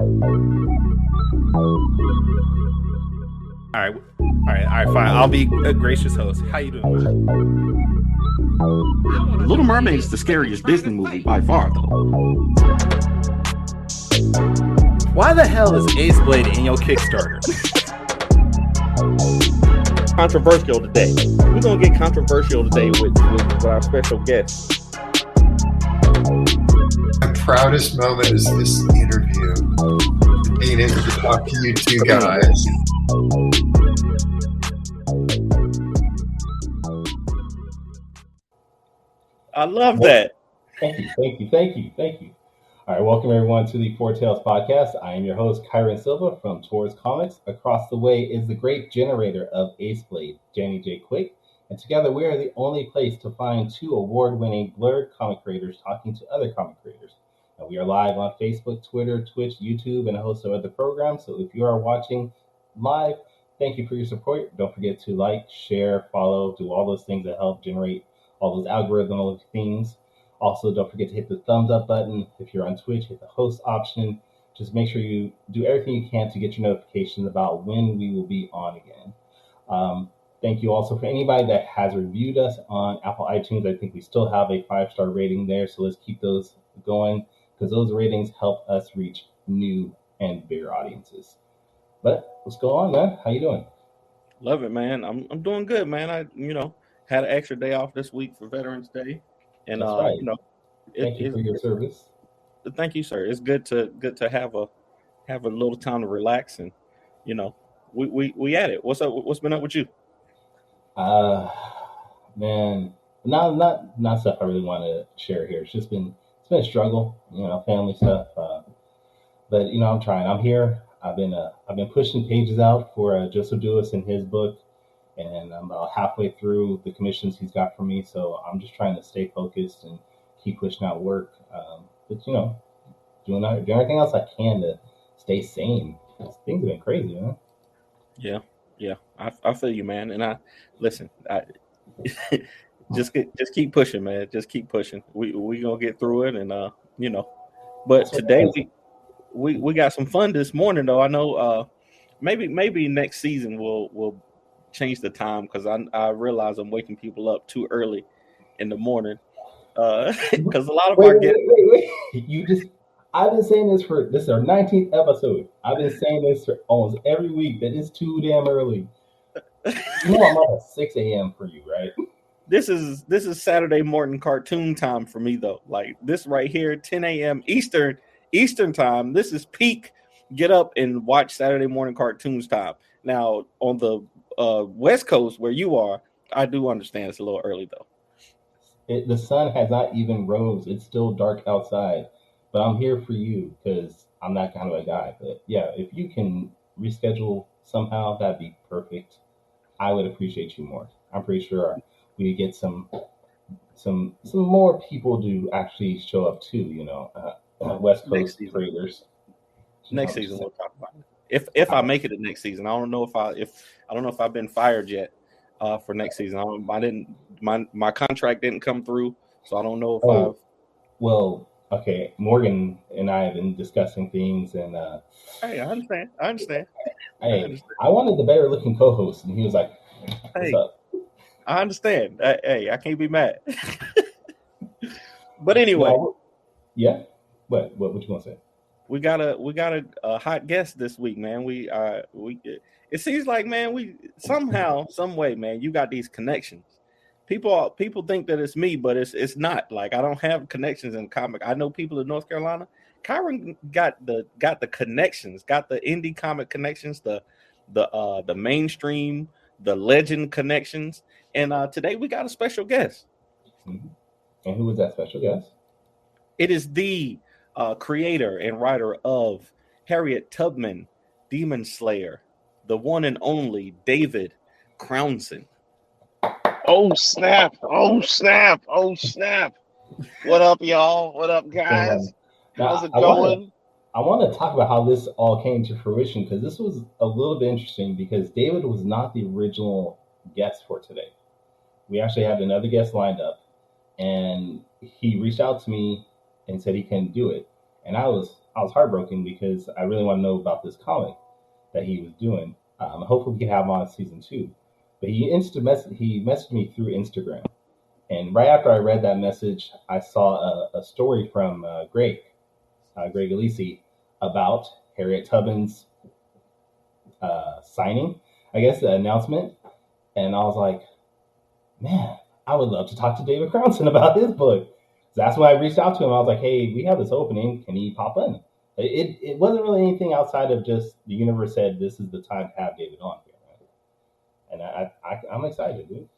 All right, fine. I'll be a gracious host. How you doing, man? Little Mermaid is the scariest Disney movie by far, though. Why the hell is Ace Blade in your Kickstarter? Controversial today. We're gonna get controversial today with our special guest. My proudest moment is this interview, being able to talk to you two guys. I love that. Thank you. All right, welcome everyone to the Four Tales podcast. I am your host, Kyrun Silva from Tours Comics. Across the way is the great generator of Ace Blade, Jenny J. Quick. And together we are the only place to find two award-winning blurred comic creators talking to other comic creators. And we are live on Facebook, Twitter, Twitch, YouTube, and a host of other programs. So if you are watching live, thank you for your support. Don't forget to like, share, follow, do all those things that help generate all those algorithmic things. Also, don't forget to hit the thumbs up button. If you're on Twitch, hit the host option. Just make sure you do everything you can to get your notifications about when we will be on again. Thank you also for anybody that has reviewed us on Apple iTunes. I think we still have a 5-star rating there, so let's keep those going because those ratings help us reach new and bigger audiences. But let's go on, man. How you doing? Love it, man. I'm doing good, man. I had an extra day off this week for Veterans Day. And That's right. Thank you for your service. Thank you, sir. It's good to have a little time to relax, and we at it. What's up? What's been up with you? Man, not stuff I really want to share here. It's been a struggle, family stuff. But I'm trying. I'm here. I've been pushing pages out for Joseph Dewis and his book. And I'm about halfway through the commissions he's got for me, so I'm just trying to stay focused and keep pushing out work. But doing everything else I can to stay sane. Things have been crazy, man. Yeah. I feel you, man. And I just keep pushing, man. Just keep pushing. We gonna get through it, and But today we got some fun this morning, though. I know maybe next season we'll change the time because I realize I'm waking people up too early in the morning because a lot of our guests. Wait. I've been saying this is our 19th episode. I've been saying this for almost every week that it's too damn early. I'm up at 6 a.m. for you, right? This is Saturday morning cartoon time for me, though. Like this right here, 10 a.m. Eastern time. This is peak. Get up and watch Saturday morning cartoons time. Now on the West Coast where you are, I do understand it's a little early though. The sun has not even rose. It's still dark outside, but I'm here for you because I'm that kind of a guy. But yeah, if you can reschedule somehow, that'd be perfect. I would appreciate you more. I'm pretty sure we get some more people to actually show up too. West Coast creators. Next season we'll talk about it. If I make it to next season. I don't know if I've been fired yet for next season. I didn't. My contract didn't come through, so I don't know if I've. Well, okay. Morgan and I have been discussing things, and hey, I understand. Hey, I wanted the better looking co-host, and he was like, "What's up?" I understand. Hey, I can't be mad. But anyway, yeah. What you gonna say? We got a hot guest this week, man. We it seems like, man, we somehow, some way, man, you got these connections. People think that it's me, but it's not. Like I don't have connections in comic. I know people in North Carolina. Kyrun got the connections, got the indie comic connections, the mainstream, the legend connections. And today we got a special guest. Mm-hmm. And who is that special guest? It is the creator and writer of Harriet Tubman, Demon Slayer, the one and only David Crownson. Oh snap! What up, y'all? What up, guys? How's it going? I want to talk about how this all came to fruition because this was a little bit interesting because David was not the original guest for today. We actually had another guest lined up, and he reached out to me and said he couldn't do it. And I was was heartbroken because I really want to know about this comic that he was doing. Hopefully, we can have him on season 2. But he messaged me through Instagram, and right after I read that message, I saw a story from Greg Elisi, about Harriet Tubman's signing, I guess, the announcement. And I was like, man, I would love to talk to David Crownson about his book. So that's when I reached out to him. I was like, hey, we have this opening. Can he pop in? It wasn't really anything outside of just the universe said this is the time to have David on here. Right? And I'm excited, dude.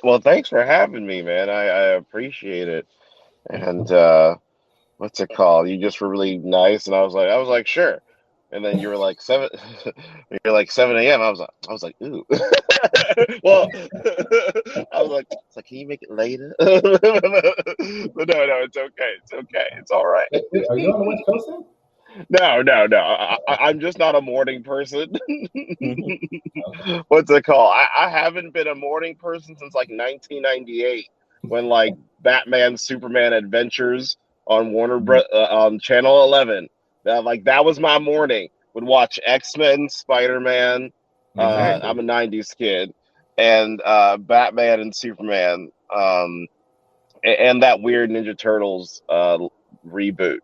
Well, thanks for having me, man. I appreciate it. And what's it called? You just were really nice, and I was like, sure. And then you were like 7 a.m. I was like, ooh. Well, I was like, it's like, can you make it later? But no, it's okay. It's okay. It's all right. Wait, are you on the West Coast then? No. I'm just not a morning person. What's it called? I haven't been a morning person since like 1998, when like Batman Superman Adventures on on Channel 11. That was my morning. Would watch X-Men, Spider-Man. Exactly. I'm a 90s kid, and Batman and Superman, and that weird Ninja Turtles reboot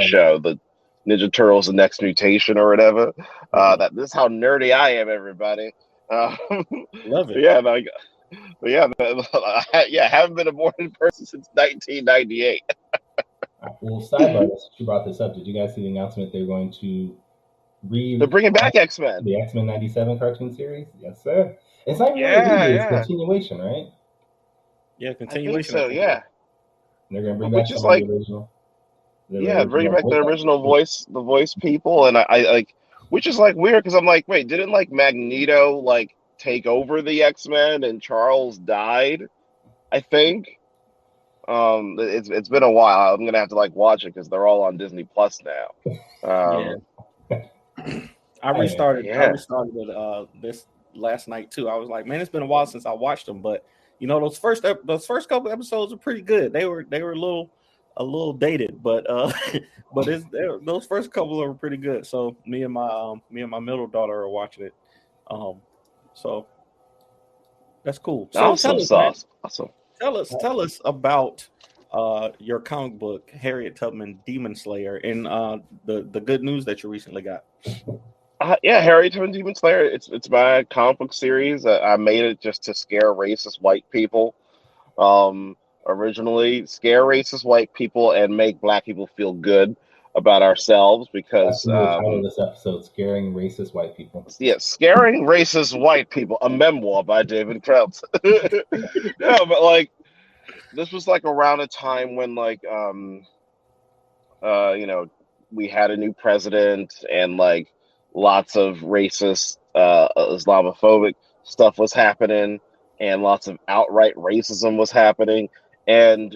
show, the Ninja Turtles: The Next Mutation or whatever. This is how nerdy I am, everybody. Love it. I haven't been a morning person since 1998. Well, sidebar, since you brought this up, did you guys see the announcement they're going to They're bringing back X-Men. The X-Men 97 cartoon series? Yes, sir. It's not really it's continuation, right? Yeah, continuation. I think so, yeah. And they're going to bring back some of the original. Bring back the original voice people, and I like, which is like weird because I'm like, wait, didn't like Magneto like take over the X-Men and Charles died? I think. It's been a while. I'm gonna have to like watch it because they're all on Disney Plus now. I restarted it this last night too. I was like, man, it's been a while since I watched them, but you know, those first couple episodes are pretty good. They were a little dated, but those first couple are pretty good. So me and my middle daughter are watching it. So that's cool. So Awesome. Tell us about your comic book, Harriet Tubman, Demon Slayer, and the good news that you recently got. Harriet Tubman, Demon Slayer. It's my comic book series. I made it just to scare racist white people. Originally, scare racist white people and make black people feel good about ourselves, because the title of this episode, Scaring Racist White People. Yeah, Scaring Racist White People, a memoir by David Crownson. No, but like, this was like around a time when like we had a new president, and like lots of racist Islamophobic stuff was happening, and lots of outright racism was happening, and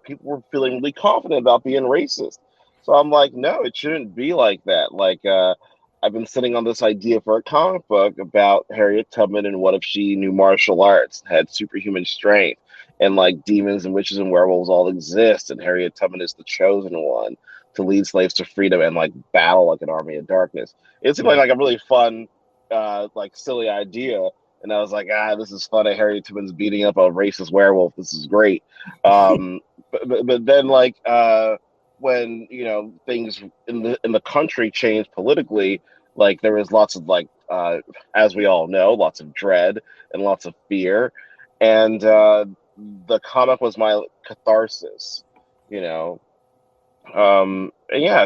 people were feeling really confident about being racist. So I'm like, no, it shouldn't be like that. Like, I've been sitting on this idea for a comic book about Harriet Tubman, and what if she knew martial arts, had superhuman strength, and like demons and witches and werewolves all exist, and Harriet Tubman is the chosen one to lead slaves to freedom and like battle like an army of darkness. It seemed like a really fun, like silly idea. And I was like, this is funny. Harriet Tubman's beating up a racist werewolf. This is great. But then like, when things in the country changed politically, like there was lots of like, as we all know, lots of dread and lots of fear, and the comic was my catharsis, and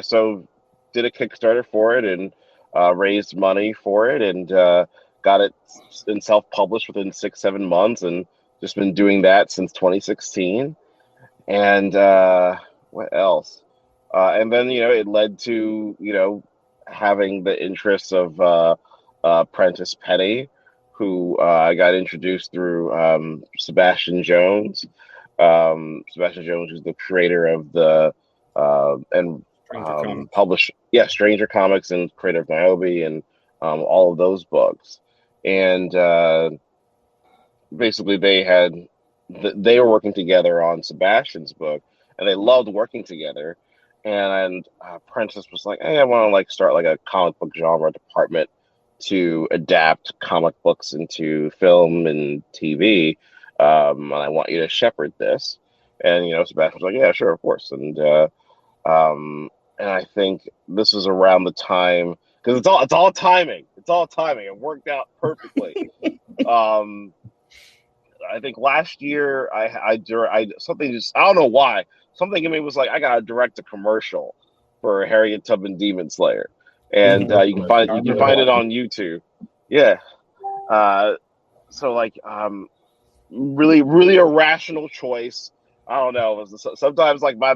so did a Kickstarter for it, and raised money for it, and got it in self-published within 6-7 months, and just been doing that since 2016. And what else? And then, it led to, having the interests of Prentice Penny, who I got introduced through Sebastian Jones. Sebastian Jones, who's the creator of the Stranger Comics, and creator of Niobe, and all of those books. And basically they were working together on Sebastian's book, and they loved working together. And Prentice was like, "Hey, I want to like start like a comic book genre department to adapt comic books into film and TV, and I want you to shepherd this." And Sebastian was like, "Yeah, sure, of course." And I think this was around the time, because it's all timing. It's all timing. It worked out perfectly. I think last year I something just, I don't know why, something in me was like, I gotta direct a commercial for Harriet Tubman Demon Slayer, and you can find it on YouTube. Yeah. So like really really irrational choice. I don't know. Sometimes like my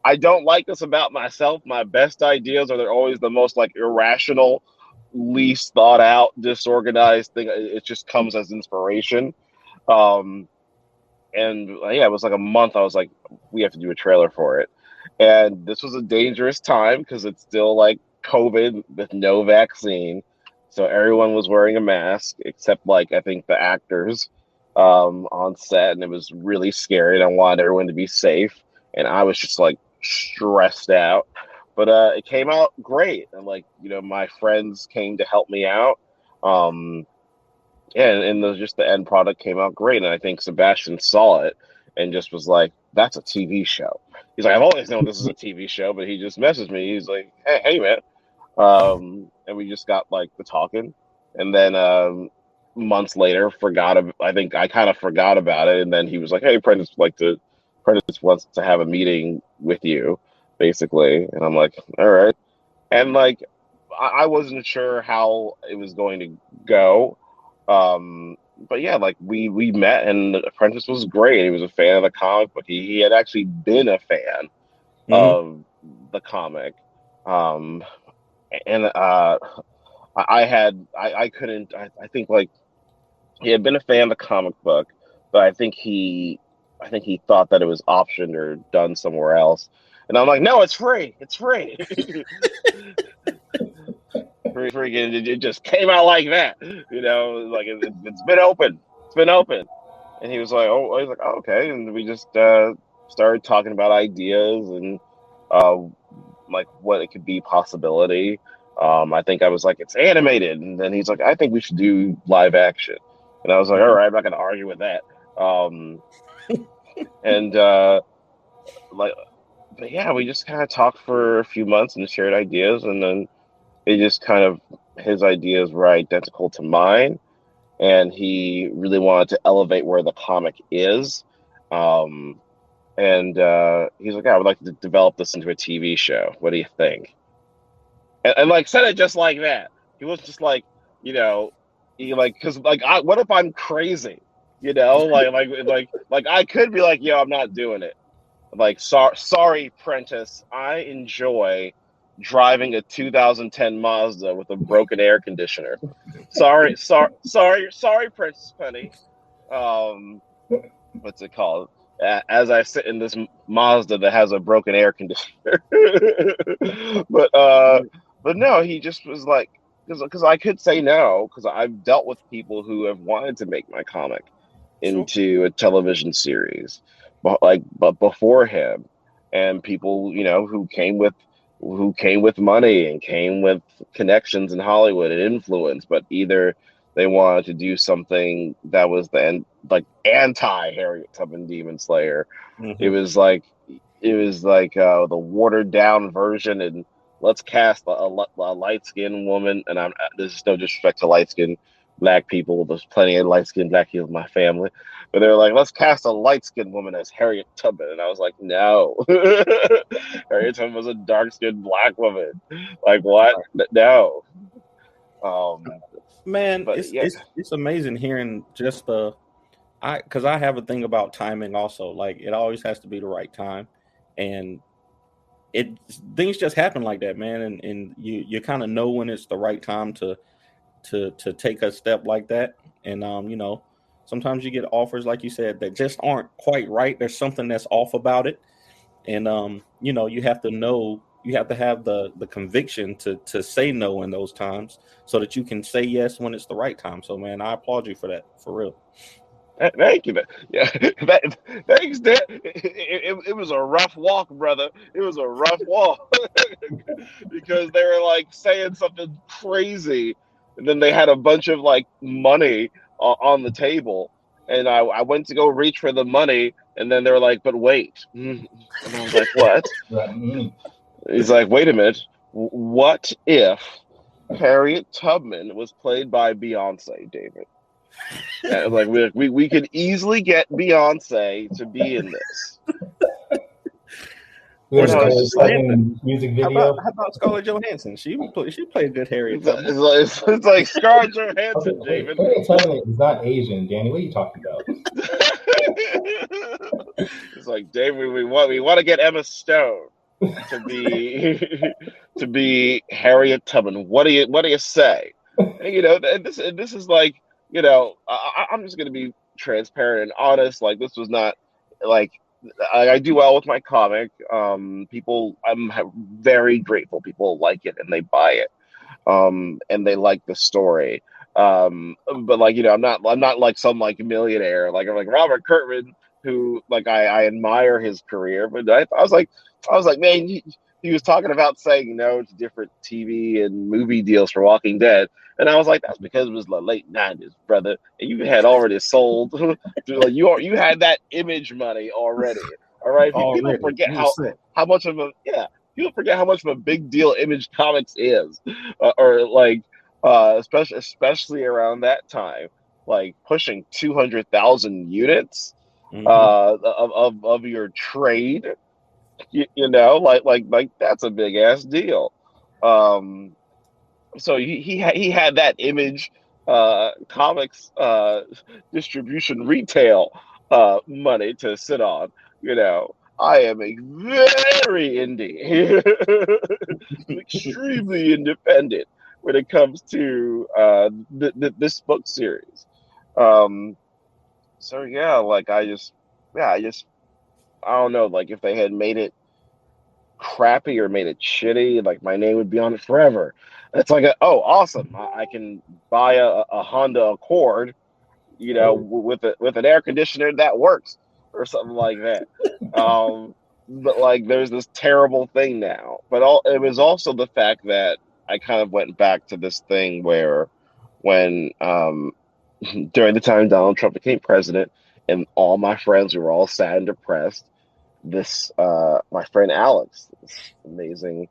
I don't like this about myself. My best ideas are they're always the most like irrational, least thought out, disorganized thing. It just comes as inspiration. And yeah, it was like a month. I was like, we have to do a trailer for it. And this was a dangerous time because it's still like COVID with no vaccine. So everyone was wearing a mask except like, I think the actors on set. And it was really scary. And I wanted everyone to be safe. And I was just like stressed out. But it came out great. And like, my friends came to help me out. Yeah, and just the end product came out great. And I think Sebastian saw it and just was like, that's a TV show. He's like, I've always known this is a TV show, but he just messaged me. He's like, hey man. And we just got like the talking. And then months later, I think I kind of forgot about it. And then he was like, hey, Prentice wants to have a meeting with you, basically. And I'm like, all right. And like, I wasn't sure how it was going to go. But yeah, like we met, and Apprentice was great. He was a fan of the comic book. He had actually been a fan of the comic. I think like he had been a fan of the comic book, but I think he thought that it was optioned or done somewhere else. And I'm like, no, it's free. It's free. Freaking, it just came out like that, like it's been open. It's been open. And he was like, oh, okay. And we just started talking about ideas and like what it could be possibility. I think I was like, it's animated. And then he's like, I think we should do live action. And I was like, all right, I'm not going to argue with that. But yeah, we just kind of talked for a few months and shared ideas. And then it just kind of, his ideas were identical to mine, and he really wanted to elevate where the comic is. And he's like, I would like to develop this into a TV show. What do you think? And like said it just like that. He was just like, he like, because like, what if I'm crazy? Like I could be like, yo, I'm not doing it. Like, sorry, Prentice. I enjoy driving a 2010 Mazda with a broken air conditioner. Sorry, Princess Penny. What's it called? As I sit in this Mazda that has a broken air conditioner. But no, he just was like, because I could say no, because I've dealt with people who have wanted to make my comic into a television series, but before him, and people who came with money and came with connections in Hollywood and influence, but either they wanted to do something that was anti Harriet Tubman Demon Slayer. Mm-hmm. It was like the watered down version, and let's cast a light skinned woman. And this is no disrespect to light skinned Black people. There's plenty of light skinned Black people in my family, but they're like, let's cast a light skinned woman as Harriet Tubman. And I was like, no. Harriet Tubman was a dark skinned Black woman. Like, what? No. Man, it's amazing hearing just because I have a thing about timing also. Like, it always has to be the right time, and things just happen like that, man. And you kind of know when it's the right time to take a step like that. And sometimes you get offers, like you said, that just aren't quite right. There's something that's off about it, and you have to have the conviction to say no in those times, so that you can say yes when it's the right time. So man, I applaud you for that, for real. Thank you. Yeah, thanks, Dad. It was a rough walk, brother. It was a rough walk because they were like saying something crazy, and then they had a bunch of like money on the table, and I went to go reach for the money, and then they were like, "But wait," and I was like, "What?" Right. He's like, "Wait a minute. What if Harriet Tubman was played by Beyonce, David?" Yeah, like we could easily get Beyonce to be in this. Or And I was just like, music How video. about Scarlett Johansson? She played a good Harriet it's, Tubman. it's like Scarlett Johansson, Wait, David. Harriet Tubman is not Asian, Danny. What are you talking about? It's like, David, we want to get Emma Stone to be to be Harriet Tubman. What do you say? And, and this is like, I'm just gonna be transparent and honest. Like, this was not like I do well with my comic. People, very grateful. People like it and they buy it. And they like the story. But like, I'm not like some like millionaire. Like I'm like Robert Kurtman, who like I admire his career, but I was like, man, he was talking about saying no to different TV and movie deals for Walking Dead. And I was like, that's because it was the late '90s, brother, and you had already sold. Like you had that image money already. All right, people forget how much of a people forget how much of a big deal Image Comics is, or like especially around that time, like pushing 200,000 units of your trade. Like that's a big ass deal. So he had that Image Comics distribution retail money to sit on. I am a very indie, extremely independent when it comes to this book series. So yeah, like I don't know, like if they had made it crappy or made it shitty, like my name would be on it forever. It's like, awesome! I can buy a Honda Accord, with an air conditioner that works or something like that. But like, there's this terrible thing now. But it was also the fact that I kind of went back to this thing where when during the time Donald Trump became president, and all my friends were all sad and depressed. This my friend Alex, this amazing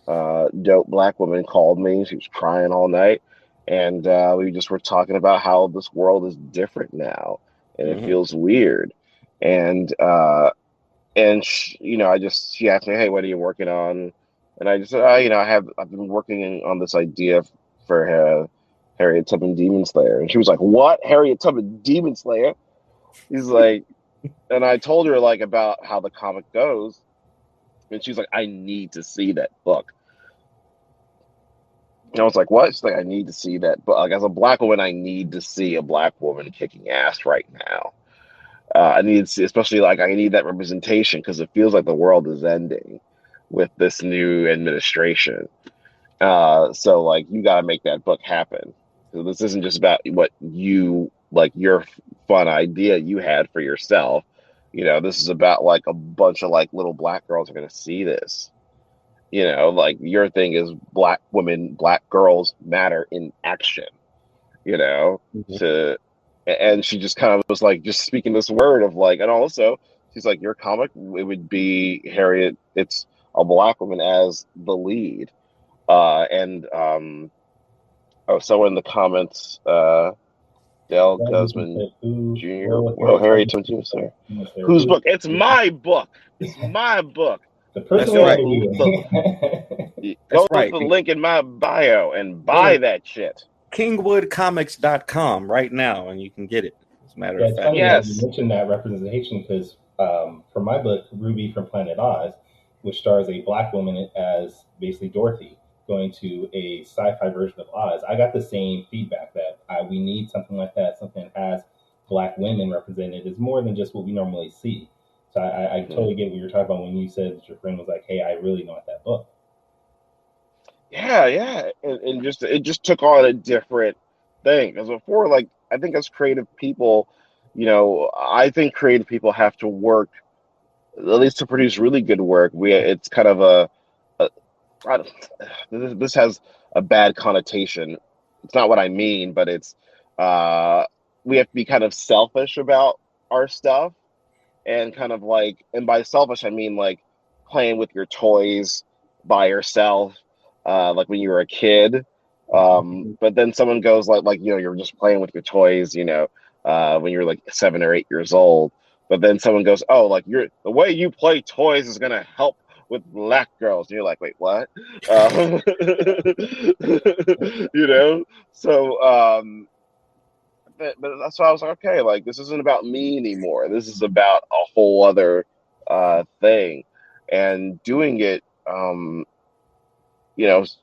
dope black woman, called me. She was crying all night, and we just were talking about how this world is different now, and it feels weird. And she asked me, "Hey, what are you working on?" And I just said, I've been working on this idea for Harriet Tubman Demon Slayer." And she was like, "What? Harriet Tubman Demon Slayer?" He's like, and I told her like about how the comic goes, and she's like, "I need to see that book." And I was like, "What?" She's like, "I need to see that book. Like, as a black woman, I need to see a black woman kicking ass right now. I need to see, especially like I need that representation because it feels like the world is ending with this new administration. So like, you got to make that book happen. So this isn't just about what you like, your fun idea you had for yourself. This is about like a bunch of like little black girls are going to see this. Like your thing is black women, black girls matter in action. And she just kind of was like just speaking this word of like, and also she's like, your comic, it would be Harriet. It's a black woman as the lead. So in the comments, Dale Guzman Jr. Well, Harriet Tubman, sorry. Whose book? It's my book. It's my book. The person That's right. Go to the link in my bio and buy that shit. KingwoodComics.com right now, and you can get it. As a matter of fact, funny that you mentioned that representation because for my book, Ruby from Planet Oz, which stars a black woman as basically Dorothy going to a sci-fi version of Oz, I got the same feedback that we need something like that, something that has black women represented. Is more than just what we normally see. So I totally get what you're talking about when you said that your friend was like, "Hey, I really want that book." Yeah, and it just took on a different thing because before, like I think as creative people, I think creative people have to work, at least to produce really good work. It's kind of a I this has a bad connotation. It's not what I mean, but it's uh, we have to be kind of selfish about our stuff, and kind of like, and by selfish I mean like playing with your toys by yourself, like when you were a kid. But then someone goes like you're just playing with your toys, when you're like 7 or 8 years old. But then someone goes, oh, like the way you play toys is gonna help with black girls. And you're like, wait, what? Um, So, but that's why I was like, okay, like this isn't about me anymore. This is about a whole other thing, and doing it.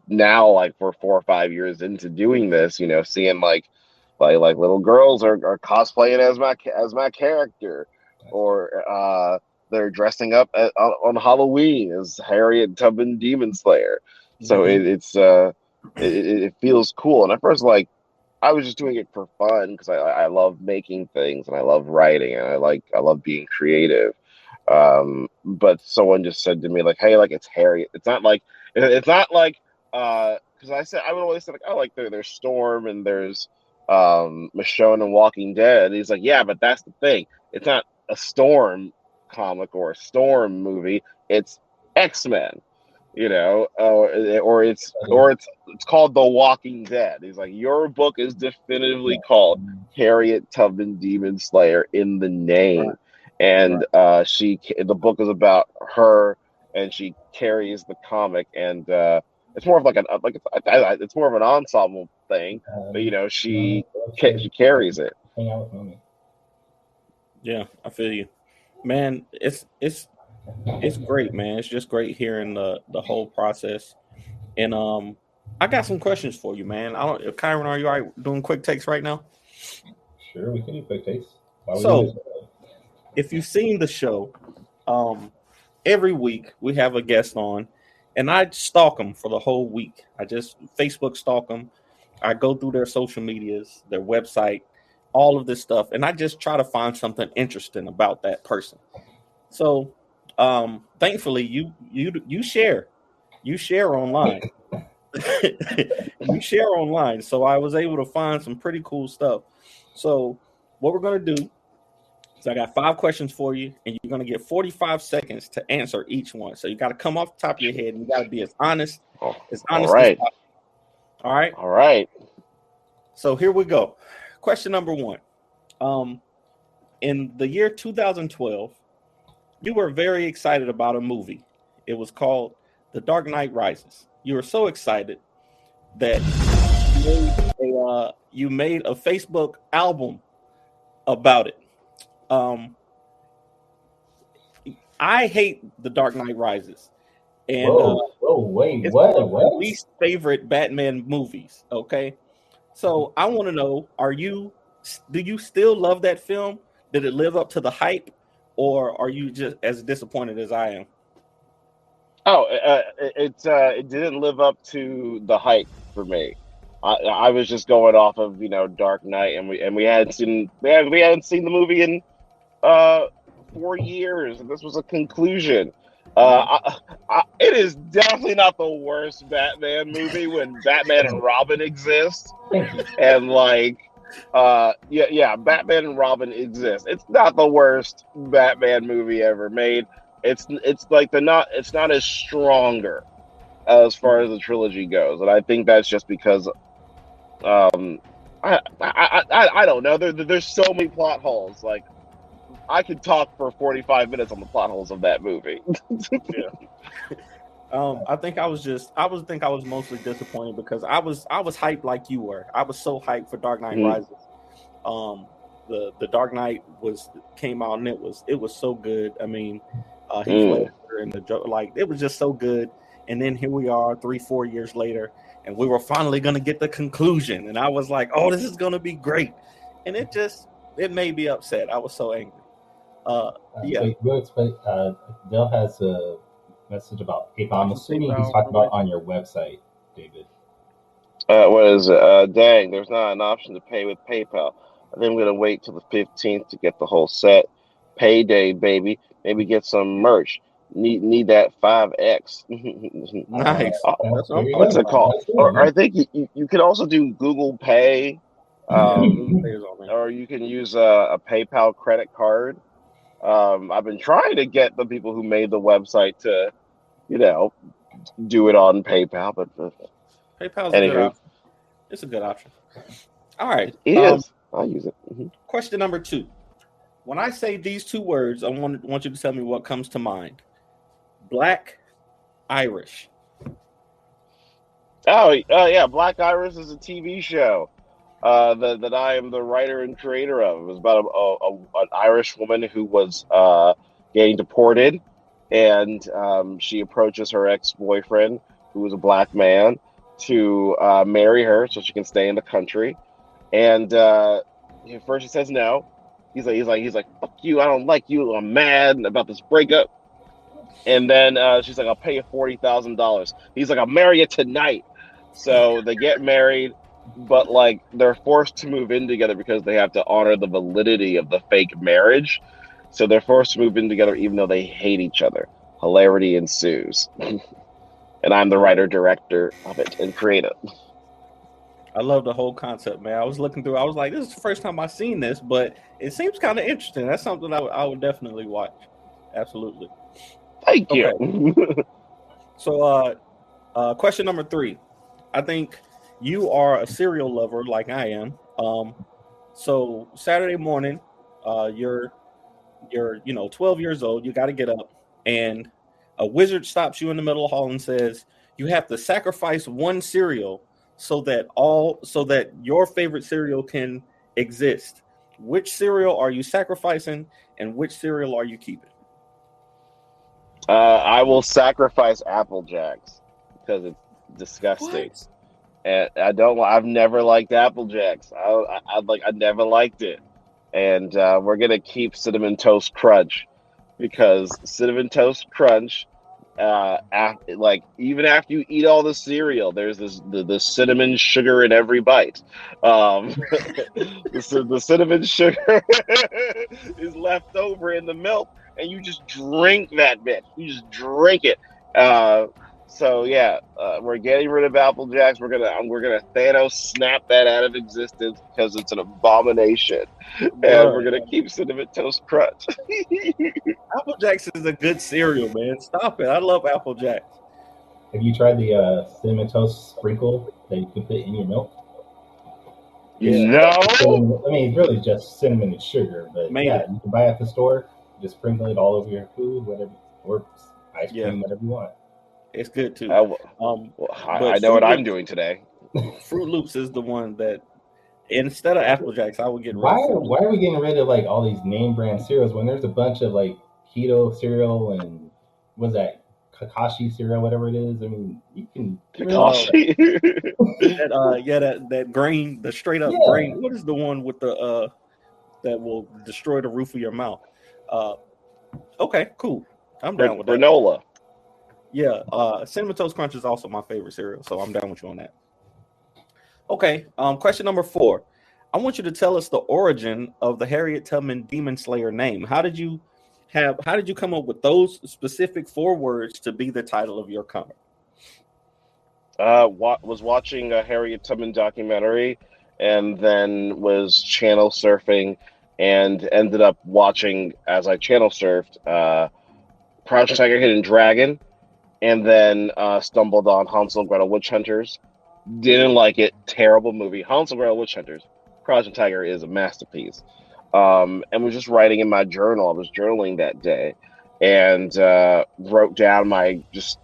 Now like for 4 or 5 years into doing this, seeing like little girls are cosplaying as my character, or they're dressing up on Halloween as Harriet Tubman Demon Slayer. So it feels cool. And at first, like, I was just doing it for fun because I love making things, and I love writing, and I love being creative. But someone just said to me like, hey, like, it's Harriet. It's not like because I would always say like, oh, like there's Storm and there's Michonne and Walking Dead. And he's like, yeah, but that's the thing. It's not a Storm comic or a Storm movie. It's X-Men, or it's called The Walking Dead. He's like, your book is definitively called Harriet Tubman Demon Slayer in the name. Right. And the book is about her, and she carries the comic, and it's more of it's more of an ensemble thing, but she carries it. Hang out with Mommy. Yeah, I feel you, man. It's great, man. It's just great hearing the whole process, and I got some questions for you, man. Kyrun, are you all right doing quick takes right now? Sure, we can do quick takes. So, if you've seen the show, every week we have a guest on, and I stalk them for the whole week. I just Facebook stalk them. I go through their social medias, their website, all of this stuff, and I just try to find something interesting about that person. So, thankfully, you share online. You share online, so I was able to find some pretty cool stuff. So, what we're gonna do. So I got 5 questions for you, and you're going to get 45 seconds to answer each one. So you got to come off the top of your head, and you got to be as honest all as right. possible. All right? All right. So here we go. Question number 1. In the year 2012, you were very excited about a movie. It was called The Dark Knight Rises. You were so excited that you made a Facebook album about it. I hate The Dark Knight Rises, and it's one of my least favorite Batman movies. Okay, so I want to know: do you still love that film? Did it live up to the hype, or are you just as disappointed as I am? Oh, it didn't live up to the hype for me. I was just going off of Dark Knight, and we hadn't seen the movie in 4 years, and this was a conclusion. It is definitely not the worst Batman movie when Batman and Robin exist, and Batman and Robin exist. It's not the worst Batman movie ever made. It's not as stronger as far as the trilogy goes, and I think that's just because I don't know. There's so many plot holes. Like, I could talk for 45 minutes on the plot holes of that movie. I think I was mostly disappointed because I was hyped like you were. I was so hyped for Dark Knight Rises. The Dark Knight came out, and it was so good. I mean, Heath Ledger and the Joker, like, it was just so good. And then here we are 3-4 years later, and we were finally going to get the conclusion. And I was like, oh, this is going to be great. And it made me upset. I was so angry. Wait, Dale has a message about PayPal. I'm assuming he's talking about on your website, David. What is it? Dang, there's not an option to pay with PayPal. I think I'm gonna wait till the 15th to get the whole set. Payday, baby. Maybe get some merch. Need that 5X. Nice. That's what There I'm you What's talking go. it about. called? That's it, Or man. I think you can also do Google Pay, Yeah, Google Pay um, is on there. or you can use a PayPal credit card. I've been trying to get the people who made the website to, you know, do it on PayPal, but PayPal's a good anywho, option. It's a good option. All right. it is. I'll use it. Question number 2. When I say these 2 words, I want you to tell me what comes to mind. Black, Irish. Oh, yeah, Black Iris is a TV show that I am the writer and creator of. It was about an Irish woman who was getting deported, and she approaches her ex-boyfriend, who was a black man, to marry her so she can stay in the country. And first he says no. He's like, fuck you, I don't like you, I'm mad about this breakup. And then she's like, I'll pay you $40,000. He's like, I'll marry you tonight. So they get married, but like they're forced to move in together because they have to honor the validity of the fake marriage. So they're forced to move in together even though they hate each other. Hilarity ensues. And I'm the writer director of it and creator. I love the whole concept, man. I was looking through. I was like, this is the first time I've seen this, but it seems kind of interesting. That's something I would definitely watch. Absolutely. Thank you. Okay. So, question number 3. I think you are a cereal lover like I am. So Saturday morning, you're 12 years old. You got to get up, and a wizard stops you in the middle of the hall and says you have to sacrifice one cereal so that your favorite cereal can exist. Which cereal are you sacrificing, and which cereal are you keeping? I will sacrifice Apple Jacks because it's disgusting. What? And I've never liked Apple Jacks. I never liked it. And we're gonna keep Cinnamon Toast Crunch because Cinnamon Toast Crunch, even after you eat all the cereal, there's the cinnamon sugar in every bite. The cinnamon sugar is left over in the milk, and you just drink that bitch. You just drink it. So yeah, we're getting rid of Apple Jacks. We're gonna Thanos snap that out of existence because it's an abomination, and we're gonna keep Cinnamon Toast Crunch. Apple Jacks is a good cereal, man. Stop it. I love Apple Jacks. Have you tried the cinnamon toast sprinkle that you can put in your milk? Yeah. No. I mean, it's really just cinnamon and sugar, but Maybe. yeah, you can buy it at the store. Just sprinkle it all over your food, whatever, or ice cream, whatever you want. It's good too. I know what I'm doing today. Fruit Loops is the one that instead of Apple Jacks, I would get rid Why of. Why are we getting rid of like all these name brand cereals when there's a bunch of like keto cereal and what's that Kakashi cereal, whatever it is? I mean, you can Kakashi. that grain, the straight up grain. What is the one with the that will destroy the roof of your mouth? Okay, cool. I'm down with that. Granola. Yeah, Cinnamon Toast Crunch is also my favorite cereal, so I'm down with you on that. Okay, question number 4. I want you to tell us the origin of the Harriet Tubman Demon Slayer name. How did you come up with those specific 4 words to be the title of your comic? Was watching a Harriet Tubman documentary, and then was channel surfing, and ended up watching as I channel surfed Crouching Tiger, Hidden Dragon, and then stumbled on Hansel and Gretel Witch Hunters. Didn't like it. Terrible movie. Hansel and Gretel Witch Hunters. Crouching Tiger is a masterpiece. And was just writing in my journal. I was journaling that day, and wrote down my just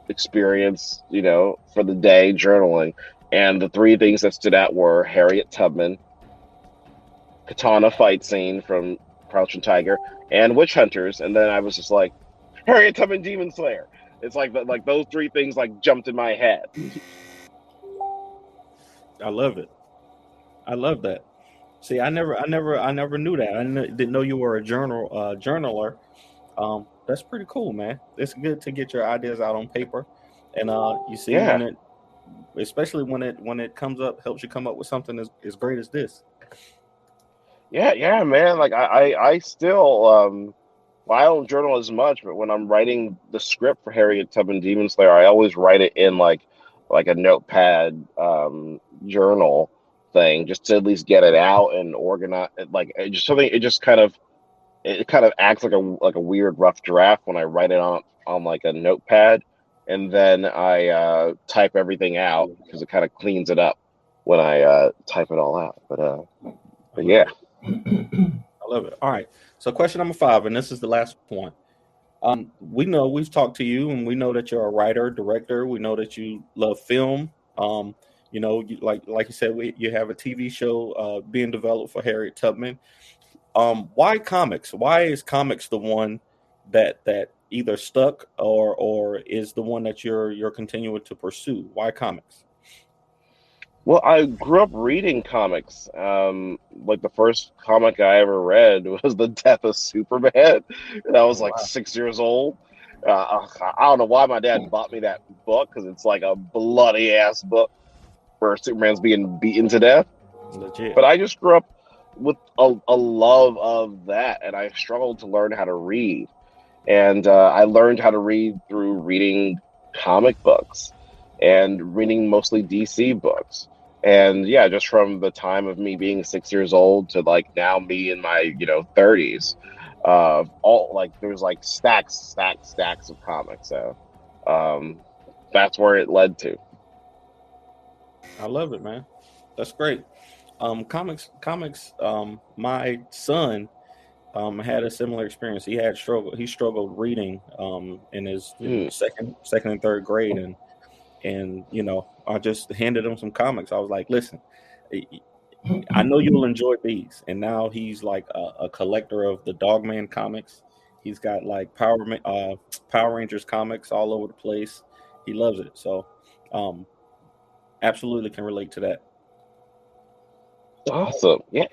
experience, for the day journaling. And the 3 things that stood out were Harriet Tubman, katana fight scene from Crouching Tiger, and Witch Hunters. And then I was just like, Harriet Tubman Demon Slayer. It's like those 3 things jumped in my head. I love it. I love that. See, I never knew that. I didn't know you were a journaler. That's pretty cool, man. It's good to get your ideas out on paper, and you see especially when it comes up, helps you come up with something as great as this. Yeah, man. Like I still well, I don't journal as much, but when I'm writing the script for Harriet Tubman Demon Slayer, I always write it in like a notepad journal thing, just to at least get it out and organize. Like just something. It kind of acts like a weird rough draft when I write it on like a notepad, and then I type everything out because it kind of cleans it up when I type it all out. But yeah. I love it. All right. So question number 5, and this is the last one. We know we've talked to you, and we know that you're a writer, director. We know that you love film. Like you said, you have a TV show being developed for Harriet Tubman. Why comics? Why is comics the one that either stuck or is the one that you're continuing to pursue? Why comics? Well, I grew up reading comics. Like the first comic I ever read was The Death of Superman, and I was like 6 years old. I don't know why my dad bought me that book, because it's like a bloody ass book where Superman's being beaten to death. Legit. But I just grew up with a love of that, and I struggled to learn how to read. And I learned how to read through reading comic books and reading mostly DC books. And yeah, just from the time of me being 6 years old to like now me in my 30s, all like there's like stacks of comics. So that's where it led to. I love it, man. That's great. Comics. My son had a similar experience. He struggled reading in his second and third grade, and I just handed him some comics. I was like, listen, I know you'll enjoy these. And now he's like a collector of the Dogman comics. He's got like Power Rangers comics all over the place. He loves it. So absolutely can relate to that. Awesome. Yeah,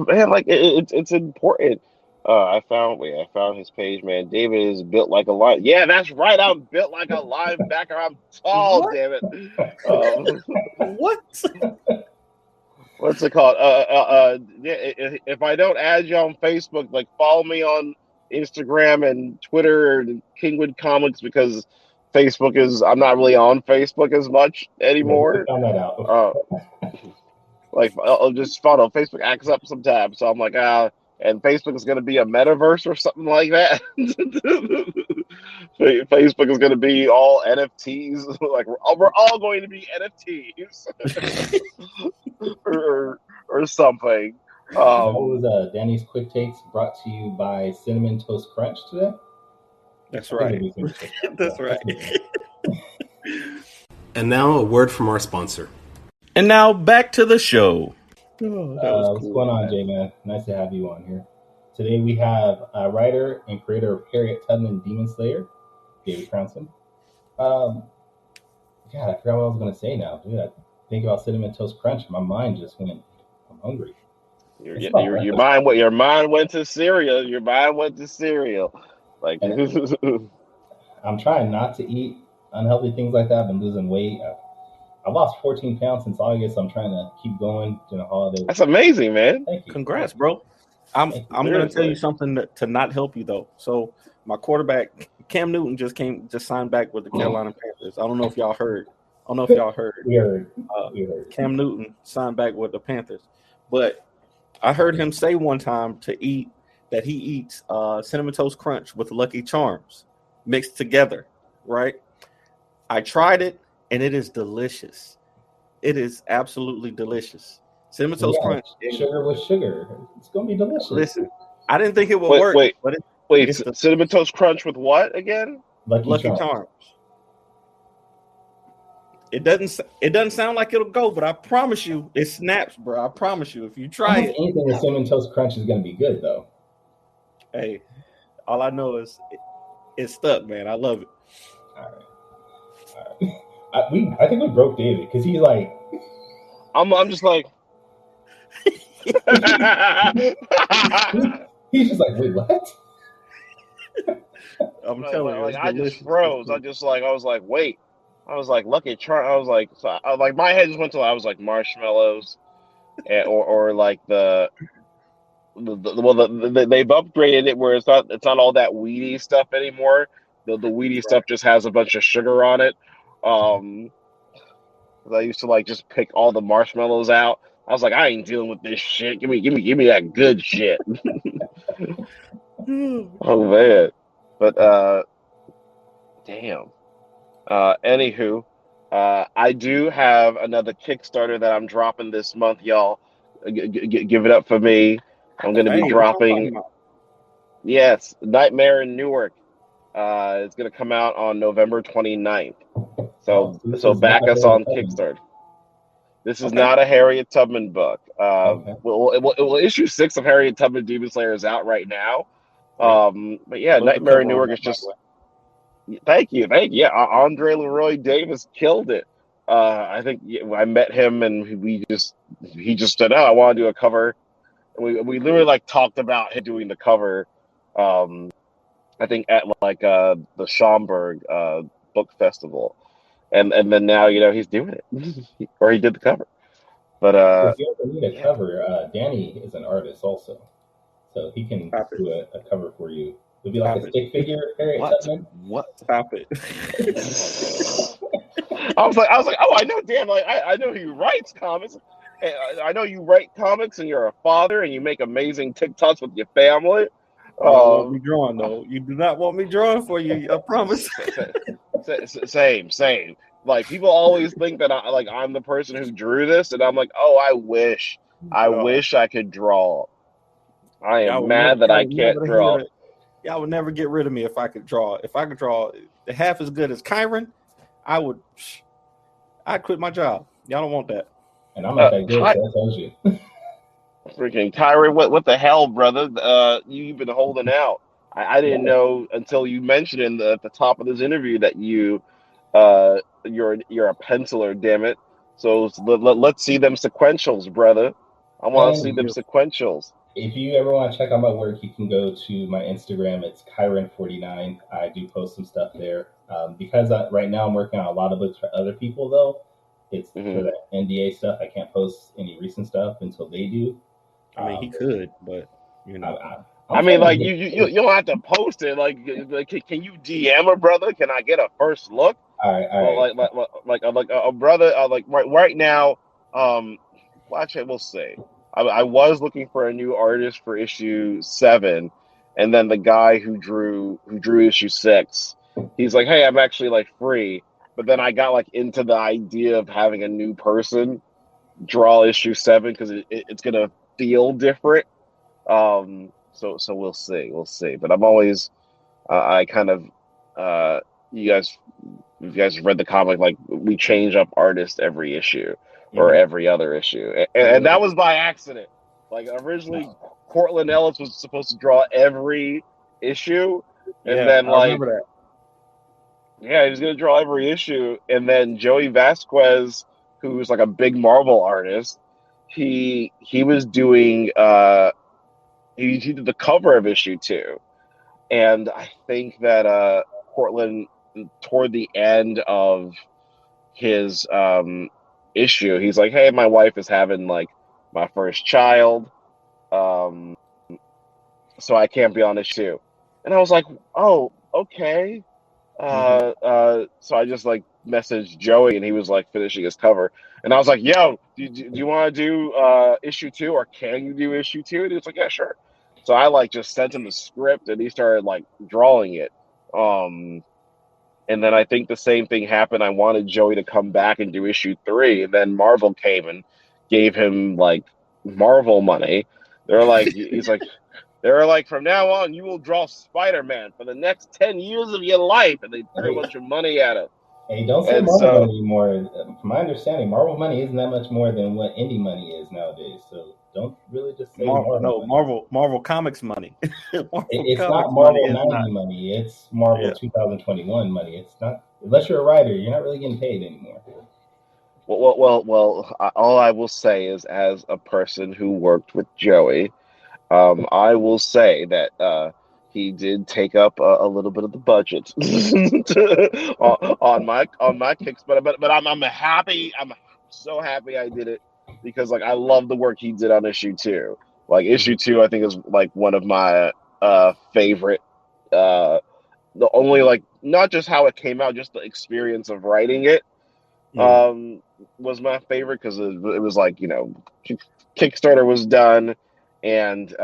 man. Like it's important. I found his page, man. David is built like a lion. Yeah, that's right. I'm built like a linebacker. I'm tall, What? damn it. What? What's it called? If I don't add you on Facebook, like follow me on Instagram and Twitter and Kingwood Comics, because I'm not really on Facebook as much anymore. Found that out. Like I'll just follow Facebook acts up sometimes, so I'm like, and Facebook is going to be a metaverse or something like that. Facebook is going to be all NFTs. Like we're all going to be NFTs or something. That was Danny's Quick Takes, brought to you by Cinnamon Toast Crunch today. That's right. That's right. And now a word from our sponsor. And now back to the show. What's going on, J-Man? Nice to have you on here. Today we have writer and creator of Harriet Tubman Demon Slayer, David Crownson. God, I forgot what I was going to say now. Dude, I think about Cinnamon Toast Crunch. My mind just went, I'm hungry. Your mind went to cereal. Your mind went to cereal. Like I'm trying not to eat unhealthy things like that. I've been losing weight. I've lost 14 pounds since August. I'm trying to keep going during the holidays. That's amazing, man. Thank you. Congrats, bro. I'm going to tell you something to not help you though. So my quarterback Cam Newton just signed back with the Carolina Panthers. I don't know if y'all heard. We heard. Cam Newton signed back with the Panthers, but I heard him say one time that he eats Cinnamon Toast Crunch with Lucky Charms mixed together. Right? I tried it. And it is delicious. It is absolutely delicious. Cinnamon Toast Crunch. Sugar with sugar. It's going to be delicious. Listen, I didn't think it would work. Wait, Cinnamon Toast Crunch with what again? Lucky Charms. It doesn't sound like it'll go, but I promise you, it snaps, bro. I promise you, if you try it. Anything with Cinnamon Toast Crunch is going to be good, though. Hey, all I know is it's stuck, man. I love it. All right. I think we broke David because he's like, I'm just like, he's just like, wait, what? I'm telling you, I just froze. I was like, wait. I was like, Lucky Charm. I was like, my head just went to, I was like marshmallows, or like the they've upgraded it where it's not all that weedy stuff anymore. The weedy stuff just has a bunch of sugar on it. 'Cause I used to like just pick all the marshmallows out. I was like, I ain't dealing with this shit. Give me that good shit. Oh man. But damn. Anywho, I do have another Kickstarter that I'm dropping this month, y'all. Give it up for me. I'm going to be dropping. Yes, Nightmare in Newark. It's going to come out on November 29th. So back us on Kickstarter. This is not a Harriet Tubman book. Well, issue 6 of Harriet Tubman Demon Slayer is out right now. But yeah, Nightmare in Newark is just. Thank you. Yeah, Andre Leroy Davis killed it. I think I met him and he just said, "Oh, I want to do a cover." And we literally like talked about him doing the cover. I think at like the Schaumburg book festival, and then now he's doing it, or he did the cover. But if you ever need a cover, Danny is an artist also, so he can do a cover for you. It'd be like a stick figure, Harriet Tubman. What? Stop it. I was like, oh, I know, Dan. Like, I know he writes comics. I know you write comics, and you're a father, and you make amazing TikToks with your family. You don't want me drawing, though. You do not want me drawing for you. I promise. Same. Like, people always think that I'm the person who drew this, and I'm like, oh, I wish I could draw. I am mad that I can't draw. Y'all would never get rid of me if I could draw. If I could draw half as good as Kyrun, I'd quit my job. Y'all don't want that. And I'm not that good, so that tells you. Freaking Kyrun, what the hell, brother? You've been holding out. I didn't know until you mentioned at the top of this interview that you're a penciler, damn it. So let's see them sequentials, brother. I want to see them sequentials. If you ever want to check out my work, you can go to my Instagram. It's Kyrun49. I do post some stuff there. Because right now I'm working on a lot of books for other people, though. It's for the NDA stuff. I can't post any recent stuff until they do. I mean, he could, but I mean, like you don't have to post it. Like, can you DM a brother? Can I get a first look? All right. Like a brother. Like right now. Well, actually, we'll see. I was looking for a new artist for issue 7, and then the guy who drew issue 6, he's like, "Hey, I'm actually like free." But then I got like into the idea of having a new person draw issue 7 because it's gonna feel different. So we'll see. But I'm always, I kind of, you guys have read the comic, like we change up artists every issue. Or every other issue, and that was by accident. Like originally, Cortland Ellis was supposed to draw every issue, and then I remember that. Yeah, he was gonna draw every issue, and then Joey Vasquez, who's like a big Marvel artist, he was doing he did the cover of issue 2, and I think that Cortland toward the end of his issue, he's like, "Hey, my wife is having like my first child, so I can't be on issue." And I was like, "Oh, okay." So I just like messaged Joey, and he was like finishing his cover, and I was like, "Yo, do you want to do issue 2, or can you do issue 2?" And he was like, "Yeah, sure." So I like just sent him the script, and he started like drawing it. And then I think the same thing happened. I wanted Joey to come back and do issue 3, and then Marvel came and gave him like Marvel money. They're like, from now on, you will draw Spider-Man for the next 10 years of your life, and they threw a bunch of money at him. Hey, don't say Marvel money anymore. From my understanding, Marvel money isn't that much more than what indie money is nowadays. So don't really just say Marvel Comics money. It's not Marvel 90 money. It's Marvel 2021 money. It's not, unless you're a writer, you're not really getting paid anymore. Well, all I will say is, as a person who worked with Joey, I will say that he did take up a little bit of the budget on my kicks, but I'm happy. I'm so happy I did it because like I love the work he did on issue 2. Like issue 2, I think is like one of my favorite. The only like not just how it came out, just the experience of writing it was my favorite because it was like Kickstarter was done, and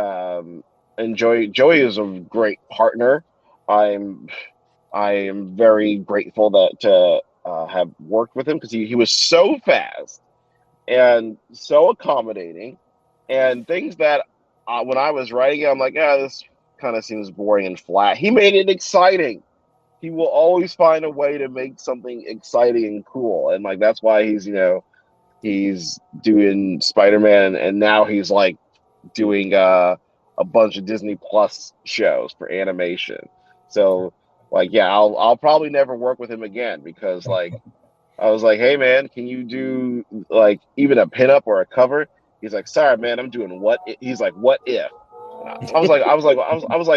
Joey is a great partner. I am very grateful to have worked with him because he was so fast and so accommodating, and things that when I was writing it, I'm like, this kind of seems boring and flat. He made it exciting. He will always find a way to make something exciting and cool, and like that's why he's doing Spider-Man, and now he's like doing a bunch of Disney Plus shows for animation. So like, yeah, I'll probably never work with him again because like I was like, hey man, can you do like even a pinup or a cover? He's like, sorry man, I'm doing what? He's like, what if? I was like,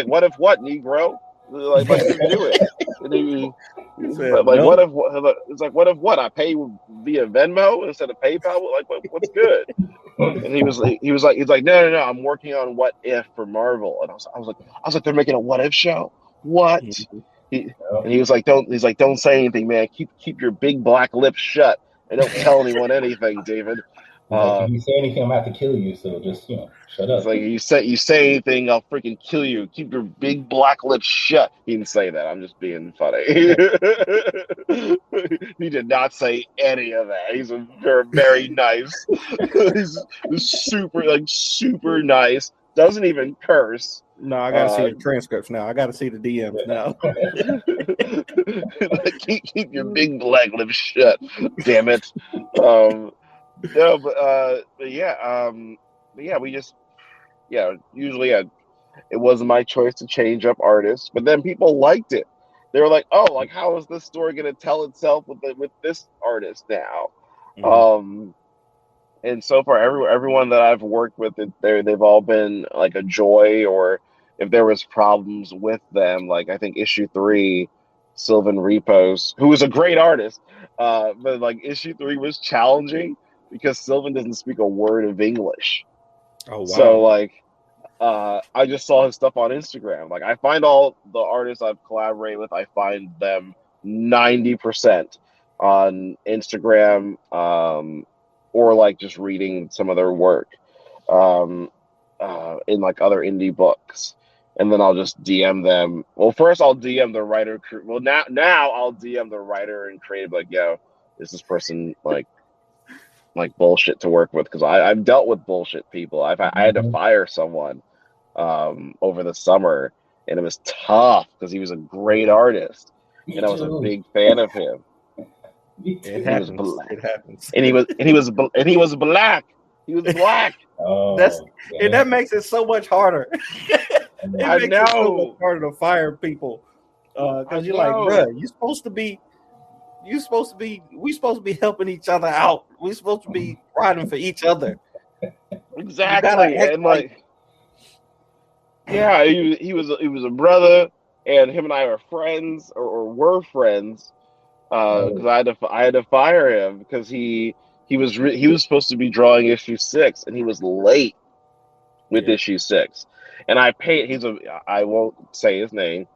what if what, Negro? Like you do it. And like, what if? It's like, what if what? I pay you via Venmo instead of PayPal. Like, what's good? And he was like, no, I'm working on What If for Marvel. And I was like, they're making a What If show. What? And he was like, don't say anything, man. Keep your big black lips shut and don't tell anyone anything, David. If you say anything, I'm gonna have to kill you. So just shut up. It's like you say anything, I'll freaking kill you. Keep your big black lips shut. He didn't say that. I'm just being funny. He did not say any of that. He's very nice. He's super nice. Doesn't even curse. No, I gotta see the transcripts now. I gotta see the DMs now. Like, keep your big black lips shut. Damn it. No, but yeah, we just usually it wasn't my choice to change up artists, but then people liked it. They were like, oh, like how is this story going to tell itself with this artist now? Mm-hmm. And so far, everyone that I've worked with, they've all been like a joy. Or if there was problems with them, like I think issue 3, Sylvan Repos, who was a great artist, but like issue 3 was challenging because Sylvan doesn't speak a word of English. Oh wow! So like, I just saw his stuff on Instagram. Like I find all the artists I've collaborated with, I find them 90% on Instagram, or like just reading some of their work, in like other indie books, and then I'll just DM them. Well, first I'll DM the writer. Well, now I'll DM the writer and creative. Like, yo, is this person like bullshit to work with? Because I've dealt with bullshit people. I had to fire someone over the summer, and it was tough because he was a great artist, and I was a big fan of him. It happens. And he was black. He was black. And that makes it so much harder. It makes it so much harder to fire people because you're like, bruh, we supposed to be helping each other out. We're supposed to be riding for each other. Exactly. And like, yeah, he was a brother, and him and I are friends, or were friends, because I had to fire him because he was supposed to be drawing issue 6, and he was late with issue 6, and I paid. I won't say his name,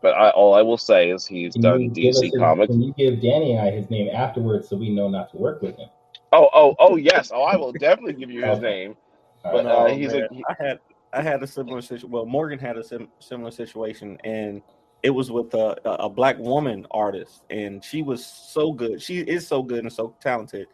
but all I will say is he's done DC Comics. Can you give Danny and I his name afterwards so we know not to work with him? Oh yes. Oh, I will definitely give you his name. But I had a similar situation. Well, Morgan had a similar situation, and it was with a black woman artist, and she was so good. She is so good and so talented,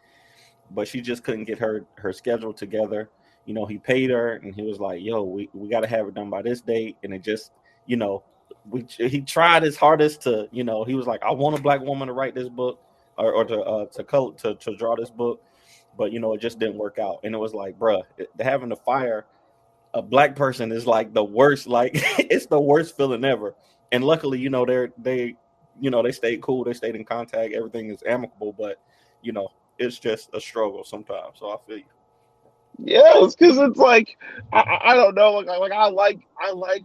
but she just couldn't get her schedule together. He paid her, and he was like, "Yo, we got to have it done by this date," and it just, he tried his hardest to, he was like, I want a black woman to write this book or to draw this book, but it just didn't work out. And it was like, bruh, having to fire a black person is like the worst, like it's the worst feeling ever. And luckily, they stayed cool, they stayed in contact, everything is amicable, but it's just a struggle sometimes. So I feel you. Yes, because it's like I don't know, like I like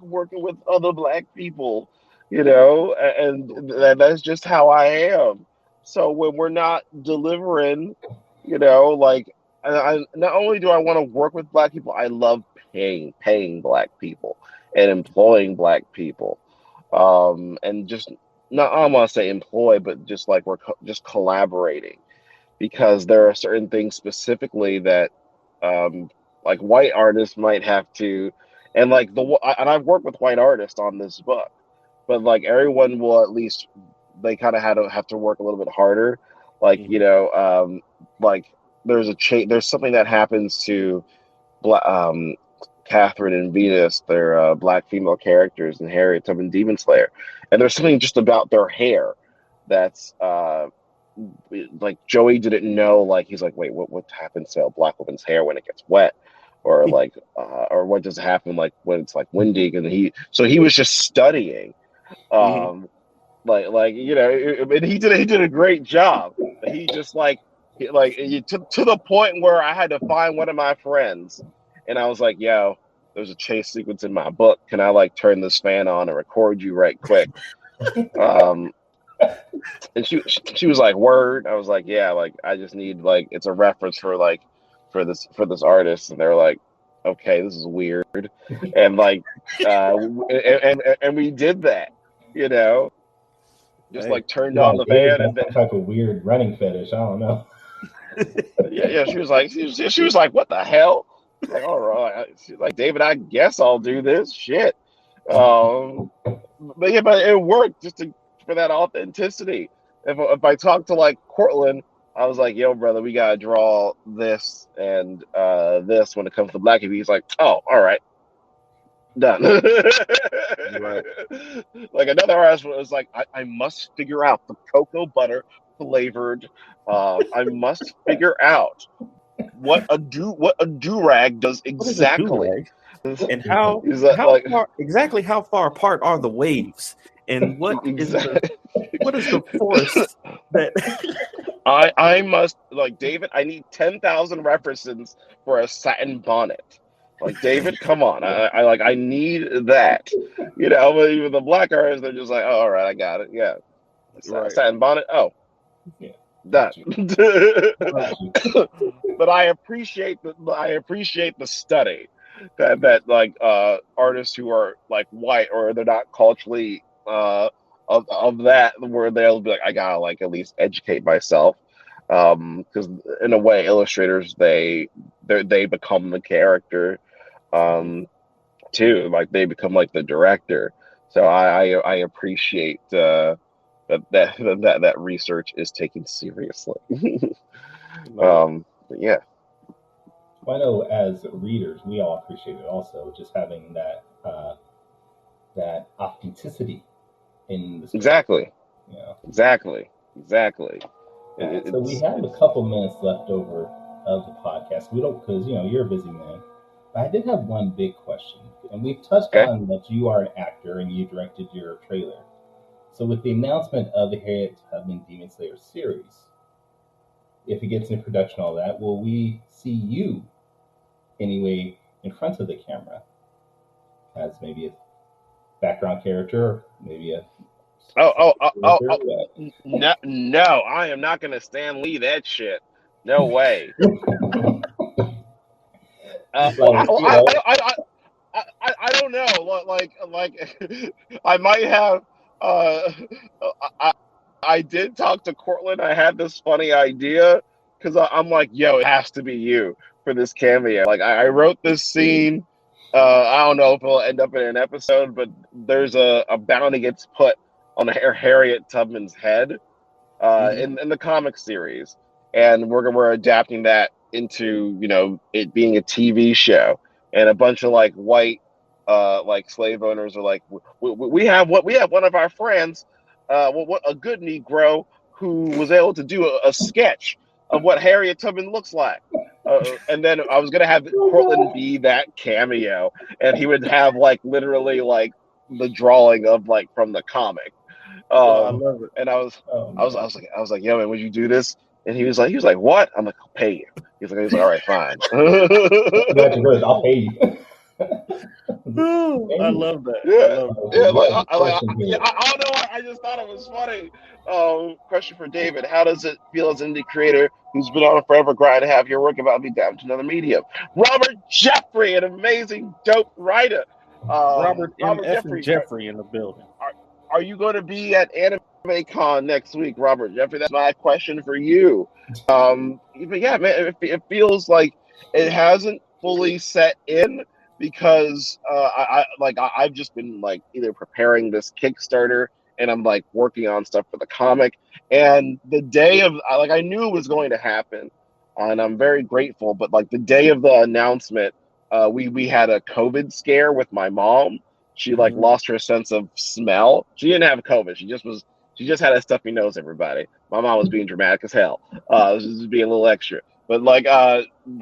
working with other black people, and that's just how I am. So when we're not delivering, like I not only do I want to work with black people, I love paying black people and employing black people, and just not, I don't want to say employ, but just like we're just collaborating, because there are certain things specifically that like white artists might have to, and like and I've worked with white artists on this book, but like everyone will at least, they kind of have to work a little bit harder, like like there's something that happens to Catherine and Venus, their black female characters in Harriet Tubman Demon Slayer, and there's something just about their hair that's like Joey didn't know, like he's like, wait, what happens to a black woman's hair when it gets wet, or like or what does happen like when it's like windy, and he was just studying, like and he did a great job. He just to the point where I had to find one of my friends, and I was like, yo, there's a chase sequence in my book, can I like turn this fan on and record you right quick? And she was like, word. I was like, yeah, like I just need, like, it's a reference for this artist, and they're like, okay, this is weird, and like and we did that, just like turned on the fan, and some type of weird running fetish. I don't know. yeah, she was like, what the hell? Like, all right, like, David, I guess I'll do this shit. But it worked just for that authenticity. If I talk to like Cortland, I was like, yo, brother, we gotta draw this and this when it comes to black people. He's like, oh, all right, done. Right. Like another artist was like, I must figure out the cocoa butter flavored. I must figure out what a do-rag does exactly. And how far apart are the waves, and what is the force that I must, like, David, I need 10,000 references for a satin bonnet. Like, David, come on. I need that. But even the black artists, they're just like, oh, all right, I got it. Yeah. Right. Satin bonnet. Oh. Yeah. Done. But I appreciate the study that like artists who are like white, or they're not culturally of that, where they'll be like, I gotta like at least educate myself, because in a way illustrators they become the character too, like they become like the director. So I appreciate that research is taken seriously. Yeah. I know as readers, we all appreciate it also, just having that authenticity in the story. Exactly. Yeah. Exactly. So we have a couple minutes left over of the podcast. We don't, because you're a busy man. But I did have one big question, and we've touched on that you are an actor and you directed your trailer. So with the announcement of the Harriet Tubman Demon Slayer series, if it gets into production, all that, will we see you anyway in front of the camera as maybe a background character, maybe a no, I am not gonna Stan Lee that shit. No way. I don't know. Like I might have. I did talk to Cortland. I had this funny idea, because I'm like, yo, it has to be you for this cameo. Like I wrote this scene. I don't know if it'll end up in an episode, but there's a bounty gets put on Harriet Tubman's head in the comic series, and we're adapting that into it being a TV show, and a bunch of like white like slave owners are like, we have one of our friends, what a good Negro who was able to do a sketch of what Harriet Tubman looks like. And then I was going to have Cortland be that cameo, and he would have like literally like the drawing of like from the comic. I love it. And I was like, yo, man, would you do this? And he was like, what? I'm like, I'll pay you. He's like, all right, fine. I'll pay you. I love that. I don't know. I just thought it was funny. Question for David: how does it feel as an indie creator who's been on a forever grind to have your work about me down to another medium. Robert Jeffrey, an amazing, dope writer. Robert M. F. Jeffrey, Jeffrey in the building. are you going to be at Anime Con next week, Robert Jeffrey? That's my question for you. But yeah, man, it feels like it hasn't fully set in because I've just been like either preparing this Kickstarter and I'm like working on stuff for the comic. And the day of I knew it was going to happen, and I'm very grateful. But like the day of the announcement, we had a COVID scare with my mom. She like lost her sense of smell. She didn't have COVID. She just had a stuffy nose. Everybody, my mom was being dramatic as hell. This is being a little extra. But like,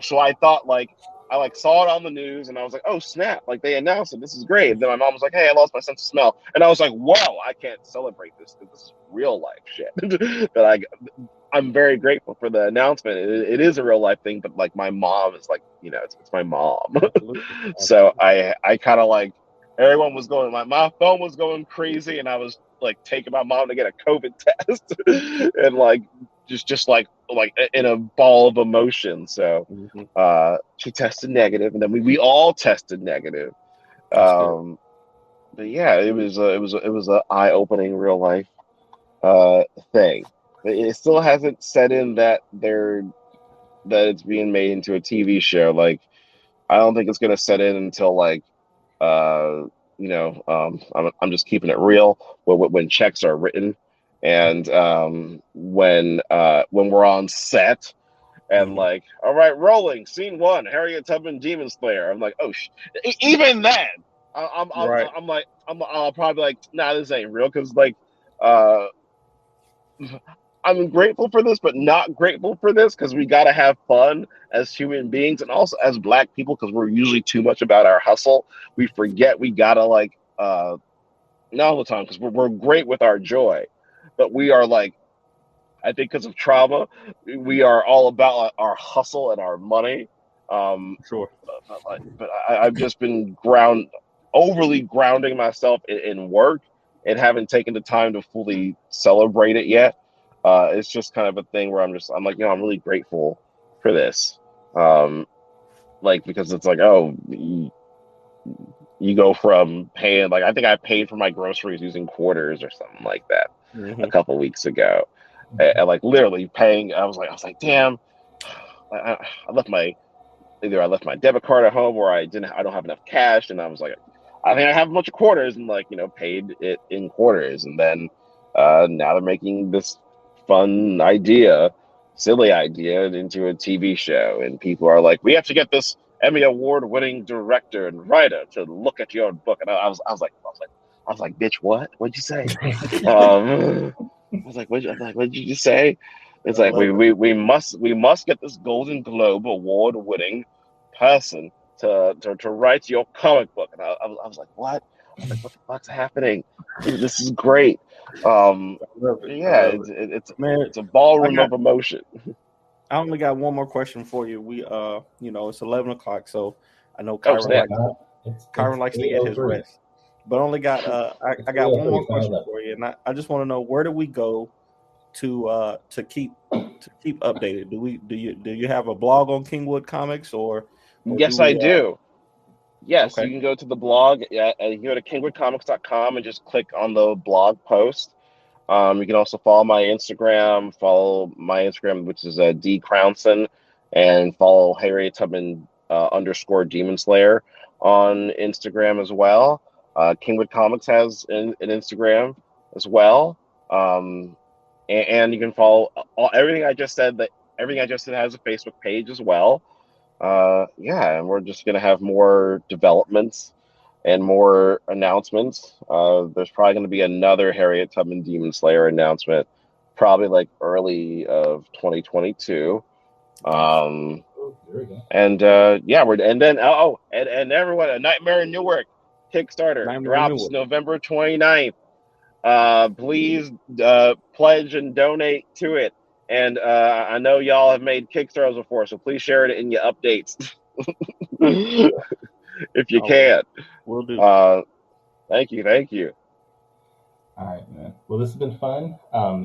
so I thought like. I like saw it on the news and I was like, oh snap, like they announced it. This is great. And then my mom was like, hey, I lost my sense of smell. And I was like, whoa, I can't celebrate this. This is real life shit. But I'm very grateful for the announcement. It is a real life thing, but like my mom is like, it's my mom. So I kind of like, everyone was going, my phone was going crazy and I was like taking my mom to get a COVID test and like, just like in a ball of emotion. So she tested negative, and then we all tested negative. But yeah, it was a eye-opening real life thing. It still hasn't set in that it's being made into a TV show. Like I don't think it's gonna set in until like I'm just keeping it real when checks are written. And when we're on set and like, all right, rolling, scene 1, Harriet Tubman, Demon Slayer. I'm like, oh, even then, I'll probably be like, nah, this ain't real, because like, I'm grateful for this, but not grateful for this, because we gotta have fun as human beings and also as Black people, because we're usually too much about our hustle. We forget we gotta like, not all the time, because we're great with our joy. But we are like, I think because of trauma, we are all about our hustle and our money. Sure. But I've just been overly grounding myself in work and haven't taken the time to fully celebrate it yet. It's just kind of a thing where I'm like, I'm really grateful for this. Because it's like, oh, you go from paying, like, I think I paid for my groceries using quarters or something like that a couple weeks ago. And like literally paying, I was like, damn, I left my debit card at home, or I don't have enough cash. And I was like, I think I have a bunch of quarters, and like, paid it in quarters. And then now they're making this fun idea, silly idea into a TV show. And people are like, we have to get this Emmy Award-winning director and writer to look at your book. And I was like, bitch, what? What'd you say? I was like, what did you just say? It's like we must get this Golden Globe Award-winning person to write your comic book. And I was like, what? I was like, what the fuck's happening? This is great. It's a ballroom of emotion. I only got one more question for you. We it's 11 o'clock, so I know Kyrun likes to get his rest. But only got I got one more question for you, and I just want to know, where do we go to keep updated? Do you have a blog on Kingwood Comics or yes, I do. Yes, okay. You can go to the blog. You can go to kingwoodcomics.com and just click on the blog post. You can also follow my Instagram, which is D Crownson, and follow Harriet Tubman _ Demon Slayer on Instagram as well. Kingwood Comics has an Instagram as well. And you can follow everything I just said. Everything I just said has a Facebook page as well. And we're just gonna have more developments and more announcements. There's probably going to be another Harriet Tubman Demon Slayer announcement, probably like early of 2022. And everyone, A Nightmare in Newark Kickstarter drops November 29th. Please pledge and donate to it. And I know y'all have made Kickstarters before, so please share it in your updates. If you can. Will do. Thank you. All right, man. Well, this has been fun.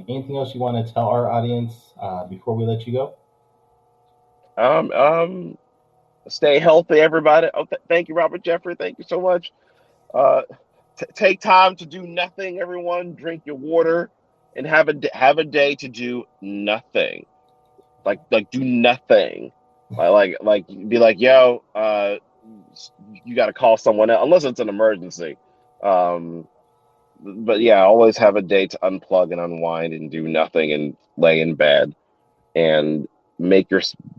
Anything else you want to tell our audience before we let you go? Stay healthy, everybody. Oh, thank you, Robert Jeffrey. Thank you so much. Uh, take time to do nothing, everyone. Drink your water and have a day to do nothing. Like do nothing. Like be like, yo, you got to call someone else unless it's an emergency. But yeah, always have a day to unplug and unwind and do nothing and lay in bed and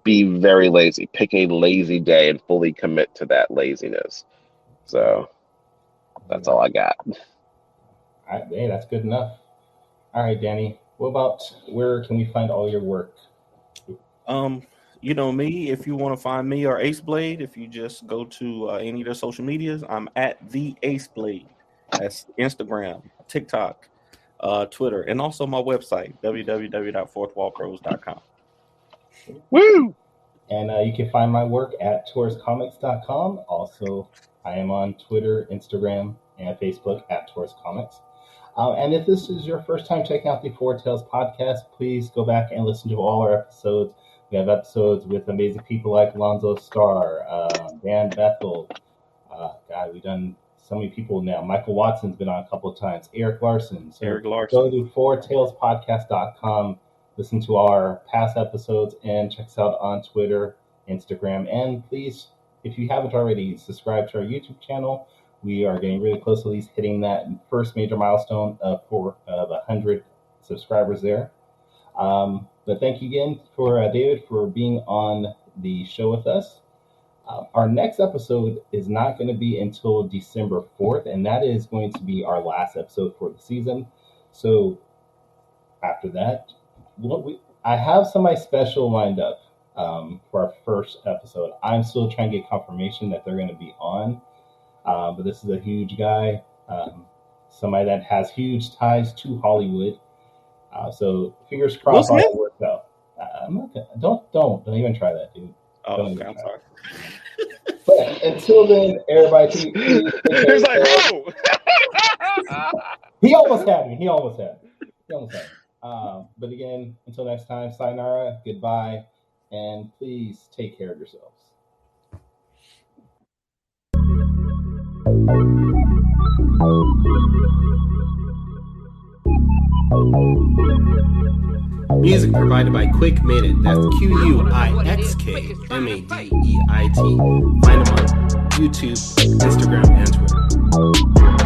be very lazy. Pick a lazy day and fully commit to that laziness. So that's all I got. Hey, that's good enough. All right, Danny. What about where can we find all your work? You know me, if you want to find me or Ace Blade, if you just go to any of their social medias, I'm at the Ace Blade. That's Instagram, TikTok, Twitter, and also my website, www.fourthwallpros.com. Woo! And you can find my work at tourscomics.com. Also, I am on Twitter, Instagram, and Facebook at Tours Comics. And if this is your first time checking out the Four Tales podcast, please go back and listen to all our episodes. We have episodes with amazing people like Alonzo Starr, Dan Bethel. We've done so many people now. Michael Watson's been on a couple of times. Eric Larson. So go to fourtalespodcast.com, listen to our past episodes, and check us out on Twitter, Instagram. And please, if you haven't already, subscribe to our YouTube channel. We are getting really close to at least hitting that first major milestone of 100 subscribers there. But thank you again for David for being on the show with us. Our next episode is not going to be until December 4th, and that is going to be our last episode for the season. So after that, I have somebody special lined up for our first episode. I'm still trying to get confirmation that they're going to be on, but this is a huge guy, somebody that has huge ties to Hollywood. So fingers crossed all that works out. I'm not gonna, don't even try that, dude. Oh, okay, I'm sorry. But until then, everybody, He's like, oh! He almost had me. But again, until next time, sayonara, goodbye, and please take care of yourselves. Music provided by Quick Made. That's QUIXKMADEIT. Find them on YouTube, Instagram, and Twitter.